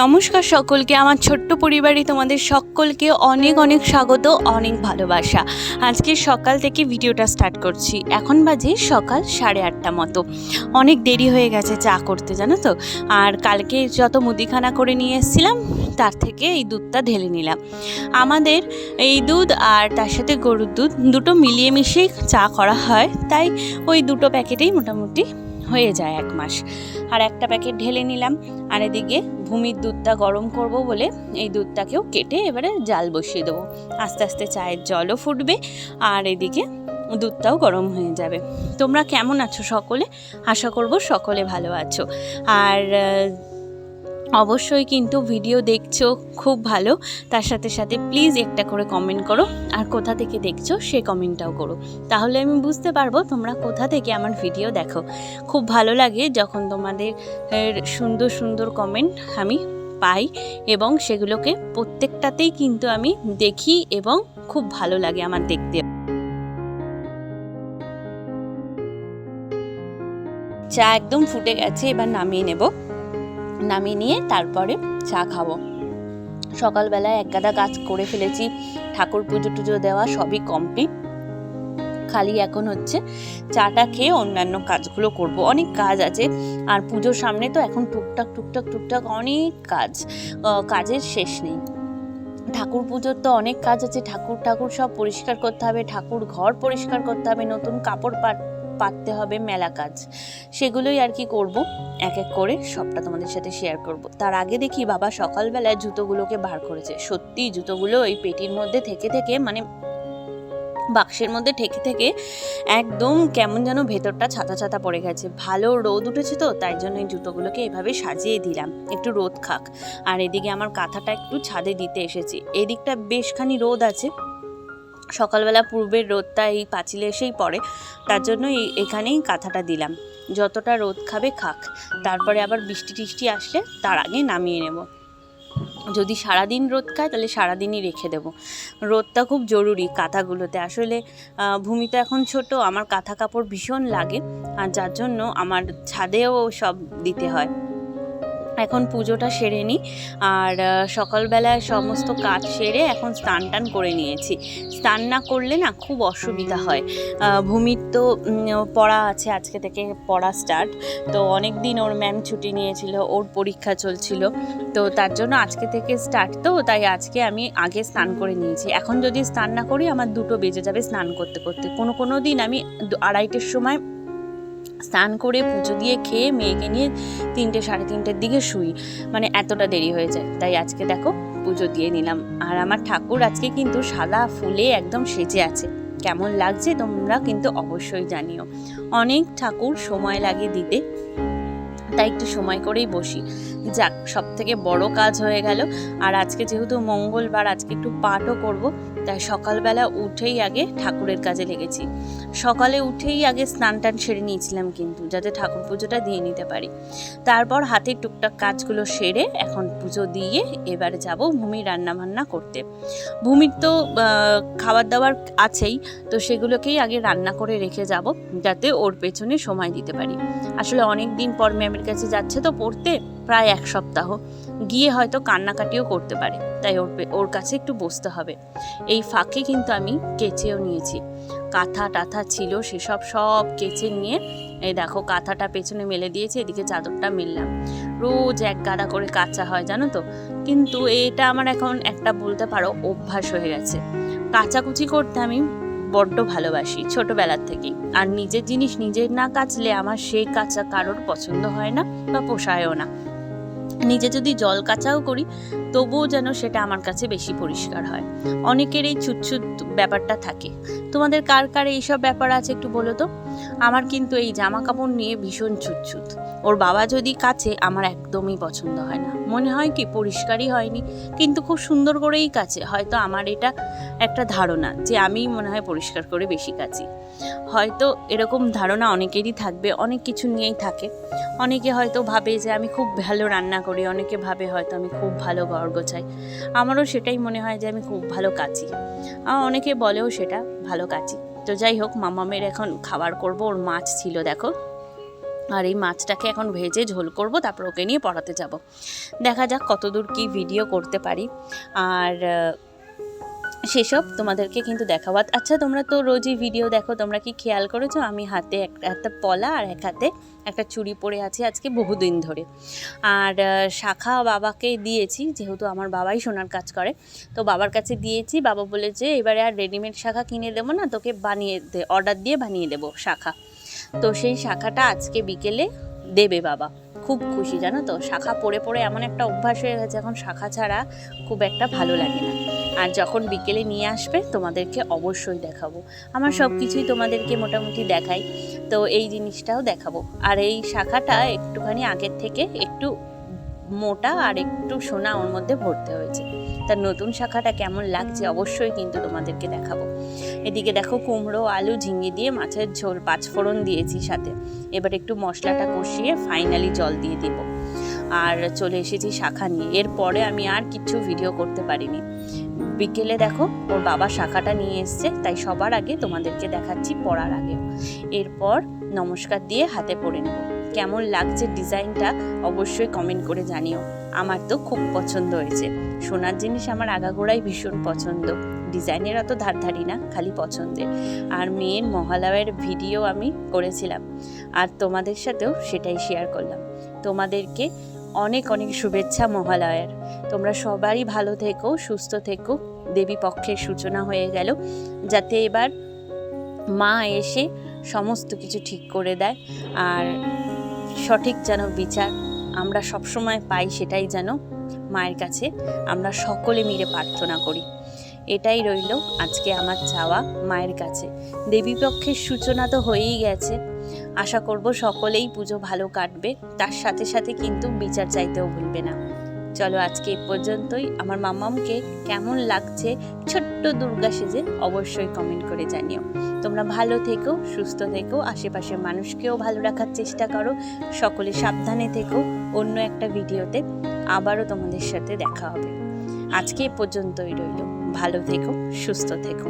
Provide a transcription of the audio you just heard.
নমস্কার সকলকে, আমার ছোট্ট পরিবারে তোমাদের সকলকে অনেক অনেক স্বাগত, অনেক ভালোবাসা। আজকে সকাল থেকে ভিডিওটা স্টার্ট করছি। এখন বাজে সকাল 8:30 মতো। অনেক দেরি হয়ে গেছে চা করতে, জানো তো। আর কালকে যত মুদিখানা করে নিয়ে এসেছিলাম তার থেকে এই দুধটা ঢেলে নিলাম। আমাদের এই দুধ আর তার সাথে গরুর দুধ দুটো মিলিয়ে মিশিয়ে চা করা হয়, তাই ওই দুটো প্যাকেটেই মোটামুটি হয়ে যায় 1 মাস। আর একটা প্যাকেট ঢেলে নিলাম। আর এদিকে ভূমির দুধটা গরম করব বলে এই দুধটাকেও কেটে এবারে জাল বসিয়ে দেবো। আস্তে আস্তে চায়ের জলও ফুটবে আর এদিকে দুধটাও গরম হয়ে যাবে। তোমরা কেমন আছো সকলে? আশা করব সকলে ভালো আছো। আর অবশ্যই কিন্তু ভিডিও দেখছো খুব ভালো, তার সাথে সাথে প্লিজ একটা করে কমেন্ট করো, আর কোথা থেকে দেখছো সে কমেন্টটাও করো, তাহলে আমি বুঝতে পারবো তোমরা কোথা থেকে আমার ভিডিও দেখো। খুব ভালো লাগে যখন তোমাদের সুন্দর সুন্দর কমেন্ট আমি পাই, এবং সেগুলোকে প্রত্যেকটাতেই কিন্তু আমি দেখি এবং খুব ভালো লাগে আমার দেখতে। চা একদম ফুটে গেছে, এবার নামিয়ে নেব। নামিয়ে নিয়ে তারপরে চা খাবো। সকালবেলায় এক গাদা কাজ করে ফেলেছি, ঠাকুর পুজো টুজো দেওয়া সবই কমপ্লিট। খালি এখন হচ্ছে চাটা খেয়ে অন্যান্য কাজগুলো করব। অনেক কাজ আছে, আর পুজোর সামনে তো এখন টুকটাক টুকটাক টুকটাক অনেক কাজের শেষ নেই। ঠাকুর পুজোর তো অনেক কাজ আছে, ঠাকুর সব পরিষ্কার করতে হবে, ঠাকুর ঘর পরিষ্কার করতে হবে, নতুন কাপড় পাততে হবে, মেলা কাজ। সেগুলোই আর কি করব, এক এক করে সবটা তোমাদের সাথে শেয়ার করব। তার আগে দেখি বাবা সকালবেলায় জুতোগুলোকে বার করেছে। সত্যি জুতোগুলো এই পেটির মধ্যে থেকে থেকে, মানে বাক্সের মধ্যে থেকে থেকে একদম কেমন যেন ভেতরটা ছাতা ছাতা পড়ে গেছে। ভালো রোদ উঠেছে তো, তাই জন্য এই জুতোগুলোকে এভাবে সাজিয়ে দিলাম, একটু রোদ খাক। আর এদিকে আমার কাঁথাটা একটু ছাদে দিতে এসেছি। এদিকটা বেশখানি রোদ আছে, সকালবেলা পূর্বের রোদটা এই পাঁচিলে এসেই পড়ে, তার জন্য এখানেই কাঁথাটা দিলাম। যতটা রোদ খাবে খাক, তারপরে আবার বৃষ্টি টিষ্টি আসলে তার আগে নামিয়ে নেব। যদি সারাদিন রোদ খায় তাহলে সারাদিনই রেখে দেব। রোদটা খুব জরুরি কাঁথাগুলোতে। আসলে ভূমি তো এখন ছোট, আমার কাঁথা কাপড় ভীষণ লাগে, আর যার জন্য আমার ছাদেও সব দিতে হয়। এখন পুজোটা সেরে নিই, আর সকালবেলায় সমস্ত কাজ সেরে এখন স্নান টান করে নিয়েছি। স্নান না করলে না খুব অসুবিধা হয়। ভূমির তো পড়া আছে, আজকে থেকে পড়া স্টার্ট। তো অনেক দিন ওর ম্যাম ছুটি নিয়েছিল, ওর পরীক্ষা চলছিল, তো তার জন্য আজকে থেকে স্টার্ট। তো তাই আজকে আমি আগে স্নান করে নিয়েছি। এখন যদি স্নান না করি আমার 2টো বেজে যাবে স্নান করতে করতে। কোনো দিন আমি 2:30-র সময় স্নান করে পুজো দিয়ে খেয়ে মেয়েকে নিয়ে 3টে 3:30-র দিকে শুই, মানে এতটা দেরি হয়ে যায়। তাই আজকে দেখো পুজো দিয়ে নিলাম। আর আমার ঠাকুর আজকে কিন্তু সাদা ফুলে একদম সেজে আছে। কেমন লাগছে তোমরা কিন্তু অবশ্যই জানিও। অনেক ঠাকুর সময় লাগে দিতে, তাই একটু সময় করেই বসি। যাক, সব থেকে বড় কাজ হয়ে গেল। আর আজকে যেহেতু মঙ্গলবার, আজকে একটু পাঠও করব, তাই সকালবেলা উঠেই আগে ঠাকুরের কাজে লেগেছি। সকালে উঠেই আগে স্নান টান সেরে নিয়েছিলাম, কিন্তু যাতে ঠাকুর পুজোটা দিয়ে নিতে পারি। তারপর হাতের টুকটাক কাজগুলো সেরে এখন পুজো দিয়ে এবারে যাব ভূমির রান্নাবান্না করতে। ভূমির তো খাবার দাবার আছেই, তো সেগুলোকেই আগে রান্না করে রেখে যাব, যাতে ওর পেছনে সময় দিতে পারি। আসলে অনেক দিন পর ম্যামের কাছে যাচ্ছে তো পড়তে, প্রায় 1 সপ্তাহ, গিয়ে হয়তো কান্নাকাটিও করতে পারে, তাই ওর কাছে একটু বসতে হবে। এই ফাঁকে কিন্তু আমি কেচেও নিয়েছি। কাঁথা টাথা ছিল সেসব সব কেচে নিয়ে এই দেখো কাঁথাটা পেছনে মেলে দিয়েছি, এদিকে চাদরটা মেললাম। রোজ 1 গাদা করে কাচা হয় জানো তো, কিন্তু এটা আমার এখন একটা বলতে পারো অভ্যাস হয়ে গেছে। কাচাকুচি করতে আমি বড্ড ভালোবাসি ছোটবেলার থেকেই। আর নিজের জিনিস নিজের না কাচলে আমার সেই কাচা কারোর পছন্দ হয় না বা পোষায়ও না। নিজে যদি জল কাচাও করি তবুও যেন সেটা আমার কাছে বেশি পরিষ্কার হয়। অনেকের এই ছুটছুট ব্যাপারটা থাকে। তোমাদের কার কার এইসব ব্যাপার আছে একটু বলো তো। আমার কিন্তু এই জামা কাপড় নিয়ে ভীষণ ছুটছুট। ওর বাবা যদি কাচে আমার একদমই পছন্দ হয় না, মনে হয় কি পরিষ্কারই হয়নি, কিন্তু খুব সুন্দর করেই কাচে। হয়তো আমার এটা একটা ধারণা যে আমি মনে হয় পরিষ্কার করে বেশি কাচি। হয়তো এরকম ধারণা অনেকেরই থাকবে, অনেক কিছু নিয়েই থাকে। অনেকে হয়তো ভাবে যে আমি খুব ভালো রান্না করি, অনেকে ভাবে হয়তো আমি খুব ভালো ঘর গোছাই। আমারও সেটাই মনে হয় যে আমি খুব ভালো কাচি, অনেকে বলেও সেটা ভালো কাচি। তো যাই হোক, মামামের এখন খাবার করব। ওর মাছ ছিল দেখো, আর এই মাছটাকে এখন ভেজে ঝোল করব, তারপর ওকে নিয়ে পড়াতে যাব। দেখা যাক কতদূর কি ভিডিও করতে পারি, আর সেসব তোমাদেরকে কিন্তু দেখাবো। আচ্ছা, তোমরা তো রোজই ভিডিও দেখো, তোমরা কি খেয়াল করেছো আমি হাতে একটা পলা আর এক হাতে একটা চুড়ি পরে আছি আজকে বহুদিন ধরে। আর শাখা বাবাকে দিয়েছি, যেহেতু আমার বাবাই সোনার কাজ করে, তো বাবার কাছে দিয়েছি। বাবা বলেছে এবারে আর রেডিমেড শাখা কিনে দেবো না, তোকে অর্ডার দিয়ে বানিয়ে দেবো শাখা। তো সেই শাখাটা আজকে বিকেলে দেবে বাবা। খুব খুশি, জানো তো, শাখা পরে পরে এমন একটা অভ্যাস হয়ে গেছে, এখন শাখা ছাড়া খুব একটা ভালো লাগে না। আর যখন বিকেলে নিয়ে আসবে তোমাদেরকে অবশ্যই দেখাবো। আমার সব কিছুই তোমাদেরকে মোটামুটি দেখাই, তো এই জিনিসটাও দেখাবো। আর এই শাখাটা একটুখানি আগের থেকে একটু মোটা আর একটু সোনা ওর মধ্যে ভরতে হয়েছে। তার নতুন শাখাটা কেমন লাগছে অবশ্যই কিন্তু তোমাদেরকে দেখাবো। এদিকে দেখো কুমড়ো, আলু, ঝিঙে দিয়ে মাছের ঝোল, 5 ফোড়ন দিয়েছি সাথে। এবার একটু মশলাটা কষিয়ে ফাইনালি জল দিয়ে দেবো। আর চলে এসেছি শাখা নিয়ে। এরপরে আমি আর কিচ্ছু ভিডিও করতে পারিনি। বিকেলে দেখো ওর বাবা শাখাটা নিয়ে এসছে, তাই সবার আগে তোমাদেরকে দেখাচ্ছি পড়ার আগেও। এরপর নমস্কার দিয়ে হাতে পরে নেব। কেমন লাগছে ডিজাইনটা অবশ্যই কমেন্ট করে জানিও। আমার তো খুব পছন্দ হয়েছে। সোনার জিনিস আমার আগাগোড়াই ভীষণ পছন্দ, ডিজাইনের অত ধারধারি না, খালি পছন্দের। আর মেয়ের মহালয়ার ভিডিও আমি করেছিলাম, আর তোমাদের সাথেও সেটাই শেয়ার করলাম। তোমাদেরকে অনেক অনেক শুভেচ্ছা মহালয়ার। তোমরা সবারই ভালো থেকো, সুস্থ থেকো। দেবী পক্ষের সূচনা হয়ে গেল, যাতে এবার মা এসে সমস্ত কিছু ঠিক করে দেয়, আর সঠিক যেন বিচার আমরা সবসময় পাই, সেটাই যেন মায়ের কাছে আমরা সকলে মিলে প্রার্থনা করি। এটাই রইল আজকে আমার চাওয়া মায়ের কাছে। দেবীপক্ষের সূচনা তো হয়েই গেছে, আশা করব সকলেই পুজো ভালো কাটবে, তার সাথে সাথে কিন্তু বিচার চাইতেও ভুলবে না। চলো আজকে এ পর্যন্তই। আমার মাম্মামকে কেমন লাগছে ছোট্ট দুর্গা সেজে অবশ্যই কমেন্ট করে জানিও। তোমরা ভালো থেকো, সুস্থ থেকো, আশেপাশের মানুষকেও ভালো রাখার চেষ্টা করো। সকলে সাবধানে থেকো। অন্য একটা ভিডিওতে আবারও তোমাদের সাথে দেখা হবে। আজকে এ পর্যন্তই রইল। ভালো থেকো, সুস্থ থেকো।